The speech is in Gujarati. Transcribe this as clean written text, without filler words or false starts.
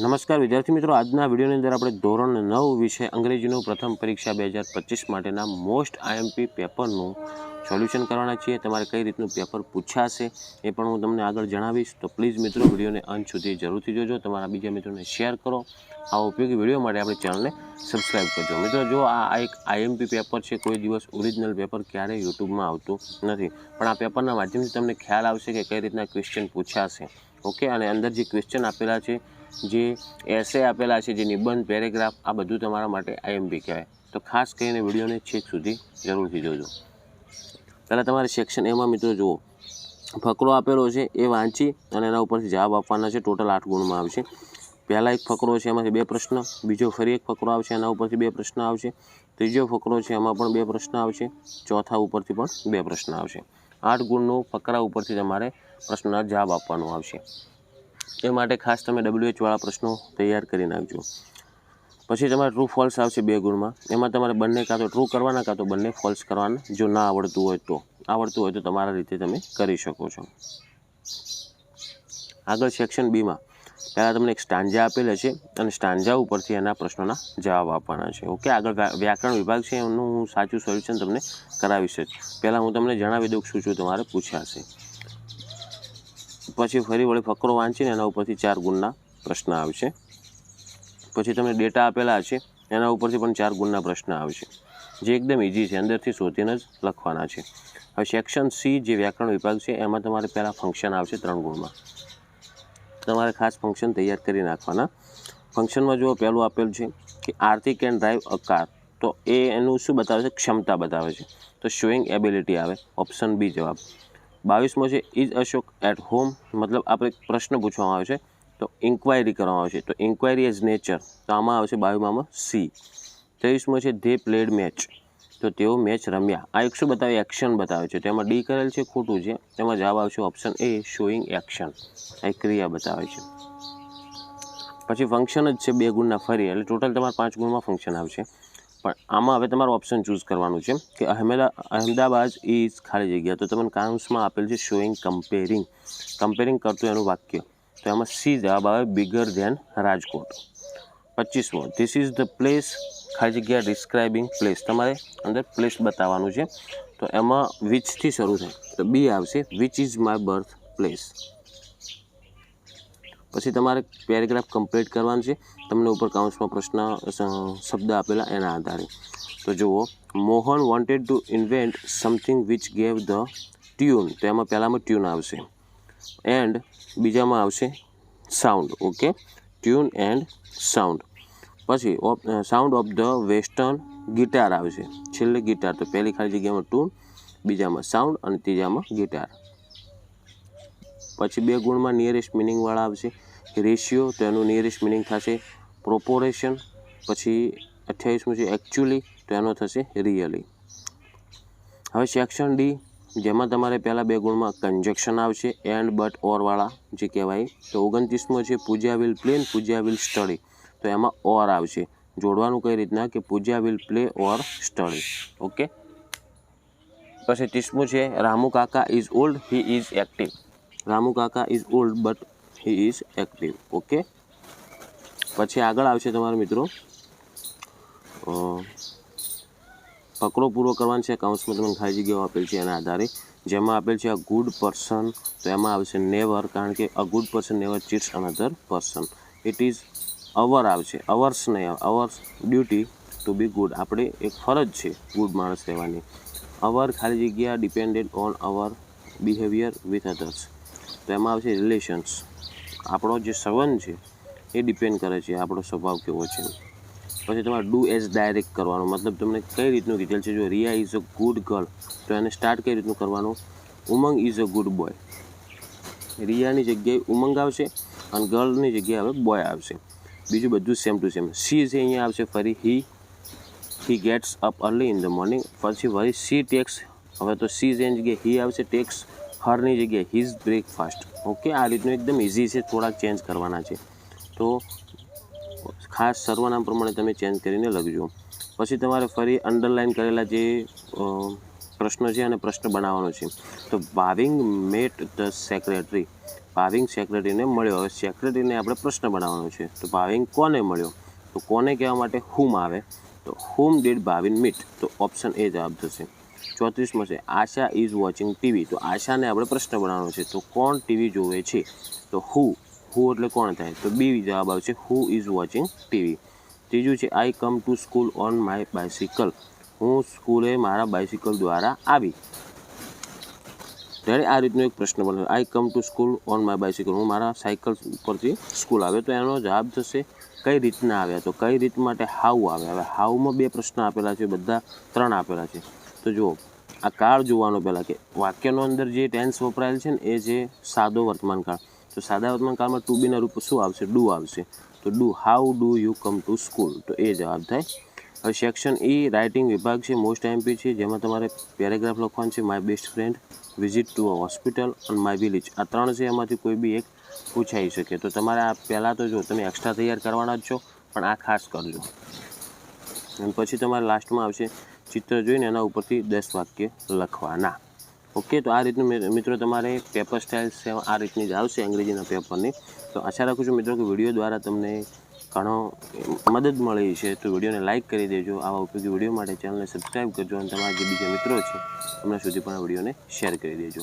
નમસ્કાર વિદ્યાર્થી મિત્રો, આજના વિડીયોની અંદર આપણે ધોરણ 9 વિષય અંગ્રેજીનું પ્રથમ પરીક્ષા 2025 માટેના મોસ્ટ આઈએમપી પેપરનું સોલ્યુશન કરવાના છીએ. તમારે કઈ રીતનું પેપર પૂછાશે એ પણ હું તમને આગળ જણાવીશ. તો પ્લીઝ મિત્રો વિડીયોને અંત સુધી જરૂરથી જોજો, તમારા બીજા મિત્રોને શેર કરો. આ ઉપયોગી વિડીયો માટે આપણી ચેનલને સબસ્ક્રાઈબ કરજો. મિત્રો જો આ એક આઈએમપી પેપર છે, કોઈ દિવસ ઓરિજિનલ પેપર ક્યારેય યુટ્યુબમાં આવતું નથી, પણ આ પેપરના માધ્યમથી તમને ખ્યાલ આવશે કે કઈ રીતના ક્વેશ્ચન પૂછાશે. ઓકે, અને અંદર જે ક્વેશ્ચન આપેલા છે, જે એસે આપેલા છે, જે નિબંધ, પેરેગ્રાફ, આ બધું તમારા માટે આઈએમપી કહેવાય. તો ખાસ કરીને વિડીયોને છેક સુધી જરૂરથી જોજો. પહેલાં તમારે સેક્શન એમાં મિત્રો જુઓ, ફકરો આપેલો છે એ વાંચી અને એના ઉપરથી જવાબ આપવાના છે. ટોટલ 8 ગુણમાં આવશે. પહેલાં એક ફકરો છે, એમાંથી 2 પ્રશ્ન. બીજો ફરી એક ફકરો આવશે, એના ઉપરથી 2 પ્રશ્ન આવશે. ત્રીજો ફકરો છે, એમાં પણ 2 પ્રશ્ન આવશે. ચોથા ઉપરથી પણ 2 પ્રશ્ન આવશે. 8 ગુણનું ફકરા ઉપરથી તમારે પ્રશ્નના જવાબ આપવાનો આવશે. એ માટે ખાસ તમે WH વાળા પ્રશ્નો તૈયાર કરી નાખજો. પછી તમારે ટ્રુ ફોલ્સ આવશે 2 ગુણમાં. એમાં તમારે બંને કાં તો ટ્રુ કરવાના કાં તો બંને ફોલ્સ કરવાના. જો ના આવડતું હોય તો તમારા રીતે તમે કરી શકો છો. આગળ સેક્શન બીમાં પહેલાં તમને એક સ્ટાન્જા આપેલા છે અને સ્ટાન્જા ઉપરથી એના પ્રશ્નોના જવાબ આપવાના છે. ઓકે, આગળ વ્યાકરણ વિભાગ છે, એનું હું સાચું સોલ્યુશન તમને કરાવીશ જ. પહેલાં હું તમને જણાવી દઉં શું તમારે પૂછાશે. પછી ફરી વળી ફકરો વાંચીને એના ઉપરથી 4 ગુણના પ્રશ્ન આવશે. પછી તમને ડેટા આપેલા છે, એના ઉપરથી પણ 4 ગુણના પ્રશ્ન આવશે, જે એકદમ ઇઝી છે, અંદરથી શોધીને જ લખવાના છે. હવે સેક્શન સી જે વ્યાકરણ વિભાગ છે, એમાં તમારે પહેલાં ફંક્શન આવશે 3 ગુણમાં. તમારે ખાસ ફંક્શન તૈયાર કરી નાખવાના. ફંક્શનમાં જુઓ, પહેલું આપેલું છે કે આરતી કેન ડ્રાઈવ અ કાર. તો એ એનું શું બતાવે છે? ક્ષમતા બતાવે છે. તો શોઈંગ એબિલિટી આવે, ઓપ્શન બી જવાબ. 22મો છે ઇઝ અશોક એટ હોમ, મતલબ આપણે પ્રશ્ન પૂછવામાં આવે છે, તો ઇન્ક્વાયરી કરવામાં આવે છે, તો ઇન્ક્વાયરી એઝ નેચર, તો આમાં આવશે 22માં સી. 23મો છે ધે પ્લેડ મેચ, તો તેઓ મેચ રમ્યા. આ એક શું બતાવે? એક્શન બતાવે છે. તેમાં ડી કરેલ છે, ખોટું છે. તેમાં જવાબ આવશે ઓપ્શન એ, શોઈંગ એક્શન. આ એક ક્રિયા બતાવે છે. પછી ફંક્શન જ છે 2 ગુણના ફરી, એટલે ટોટલ તમારે 5 ગુણમાં ફંક્શન આવશે. પણ આમાં હવે તમારે ઓપ્શન ચૂઝ કરવાનું છે કે અહેમદાબાદ ઇઝ ખાલી જગ્યા, તો તમને કાઉન્સમાં આપેલ છે શોઈંગ કમ્પેરિંગ કરતું એનું વાક્ય, તો એમાં સી જવાબ આવે, બિગર ધેન રાજકોટ. 25મો ધીસ ઇઝ ધ પ્લેસ, ખાલી જગ્યા ડિસ્ક્રાઇબિંગ પ્લેસ, તમારે અંદર પ્લેસ બતાવવાનું છે. તો એમાં વિચથી શરૂ થાય, તો બી આવશે, which is my birth place. પછી તમારે પેરેગ્રાફ કમ્પ્લીટ કરવાનું છે. તમને ઉપર કાઉન્સમાં પ્રશ્ન શબ્દ આપેલા એના આધારે. તો જુઓ, Mohan wanted to invent something which gave the tune, તો એમાં પહેલામાં ટ્યુન આવશે, એન્ડ બીજામાં આવશે sound. Okay, tune and sound. પછી sound of the western guitar આવશે, છેલ્લે ગિટાર, તો પહેલી ખાલી જગ્યામાં ટ્યુન, બીજામાં સાઉન્ડ અને ત્રીજામાં ગિટાર. પછી 2 ગુણમાં નિયરેસ્ટ મિનિંગવાળા આવશે. રેશિયો, તો એનું નિયરેસ્ટ મિનિંગ થશે પ્રોપોરેશન. પછી 28મું છે એકચ્યુઅલી, તો એનો થશે રિયલી. હવે સેક્શન ડી, જેમાં તમારે પહેલાં 2 ગુણમાં કન્જક્શન આવશે, એન્ડ, બટ, ઓરવાળા જે કહેવાય. તો 29મો છે Puja will play, Puja will study, તો એમાં ઓર આવશે. જોડવાનું કઈ રીતના કે Puja will play or study. Okay. પછી 30મું છે રામુ કાકા is old, he is active. Ramu કાકા is old but he is active. Okay. પછી આગળ આવશે તમારા મિત્રો ફકરો પૂરો કરવાનો છે. કાઉન્સમાં તમને ખાલી જગ્યાઓ આપેલ છે એના આધારે. જેમાં આપેલ છે અ ગુડ પર્સન, તો એમાં આવશે નેવર, કારણ કે a good person never ચીટ્સ another person. It is our આવશે, અવર્સ નહીં આવે, અવર્સ ડ્યુટી ટુ બી ગુડ, આપણે એક ફરજ છે ગુડ માણસ રહેવાની. અવર ખાલી જગ્યા depended on our behaviour with others, તો એમાં આવશે રિલેશન્સ, આપણો જે સંબંધ છે એ ડિપેન્ડ કરે છે આપણો સ્વભાવ કેવો છે. પછી તમારે ડુ એઝ ડાયરેક્ટ કરવાનું, મતલબ તમને કઈ રીતનું કીધેલ છે. જો Riya is a good girl, તો એને સ્ટાર્ટ કઈ રીતનું કરવાનું? Umang is a good boy, રિયાની જગ્યાએ ઉમંગ આવશે અને ગર્લની જગ્યાએ હવે બોય આવશે. બીજું બધું સેમ ટુ સેમ. સી છે અહીંયા આવશે ફરી હી gets up early in the morning. પછી ફરી સી ટેક્સ, હવે તો સી જેની જગ્યાએ હી આવશે, ટેક્સ હરની જગ્યાએ હિઝ બ્રેકફાસ્ટ. ઓકે, આ રીતનું એકદમ ઇઝી છે, થોડાક ચેન્જ કરવાના છે, તો ખાસ સર્વનામ પ્રમાણે તમે ચેન્જ કરીને લખજો. પછી તમારે ફરી અંડરલાઇન કરેલા જે પ્રશ્નો છે અને પ્રશ્ન બનાવવાનો છે. તો ભાવિંગ મેટ ધ સેક્રેટરી, ભાવિન સેક્રેટરીને મળ્યો. હવે સેક્રેટરીને આપણે પ્રશ્ન બનાવવાનો છે. તો ભાવિન કોને મળ્યો? તો કોને કહેવા માટે હુમ આવે, તો હુમ ડીડ ભાવિન મીટ? તો ઓપ્શન એ જવાબ થશે. 34મો છે આશા ઇઝ વોચિંગ ટીવી. તો આશાને આપણે પ્રશ્ન બનાવવાનો છે. તો કોણ ટીવી જોવે છે? તો હુ એટલે કોણ થાય? તો બી જવાબ આવશે, હુ ઇઝ વોચિંગ ટીવી. ત્રીજું છે I come to school on my bicycle. હું સ્કૂલે મારા બાઇસિકલ દ્વારા આવી. ત્યારે આ રીતનો એક પ્રશ્ન બને, I come to school on my bicycle. હું મારા સાયકલ ઉપરથી સ્કૂલ આવ્યો. તો એનો જવાબ થશે કઈ રીતના આવ્યા? તો કઈ રીત માટે હાઉ આવે. હવે હાઉમાં 2 પ્રશ્ન આપેલા છે, બધા 3 આપેલા છે. તો જુઓ, આ કાળ જોવાનો પહેલાં કે વાક્યનો અંદર જે ટેન્સ વપરાયેલ છે ને એ છે સાદો વર્તમાન કાળ. તો સાદા વર્તમાન કાળમાં ટુ બીના રૂપ શું આવશે? ડુ આવશે. તો do, how do you come to school? તો એ જવાબ થાય. હવે સેક્શન ઈ રાઇટિંગ વિભાગ છે, મોસ્ટ એમપી છે, જેમાં તમારે પેરેગ્રાફ લખવાનું છે. My best friend, visit to a hospital અને માય વિલેજ. આ 3 છે, એમાંથી કોઈ બી એક પૂછાઈ શકે. તો તમારે આ પહેલાં તો જો તમે એક્સ્ટ્રા તૈયાર કરવાના જ છો, પણ આ ખાસ કરજો. અને પછી તમારે લાસ્ટમાં આવશે ચિત્ર જોઈને એના ઉપરથી 10 વાક્ય લખવાના. ઓકે, તો આ રીતનું મિત્રો તમારે પેપર સ્ટાઇલ આ રીતની જ આવશે અંગ્રેજીના પેપરની. તો આશા રાખું છું મિત્રો કે વિડીયો દ્વારા તમને ઘણો મદદ મળી છે. તો વિડીયોને લાઇક કરી દેજો. આવા ઉપયોગી વિડીયો માટે ચેનલને સબસ્ક્રાઈબ કરજો અને તમારા જે બીજા મિત્રો છે એમના સુધી પણ આ વિડીયોને શેર કરી દેજો.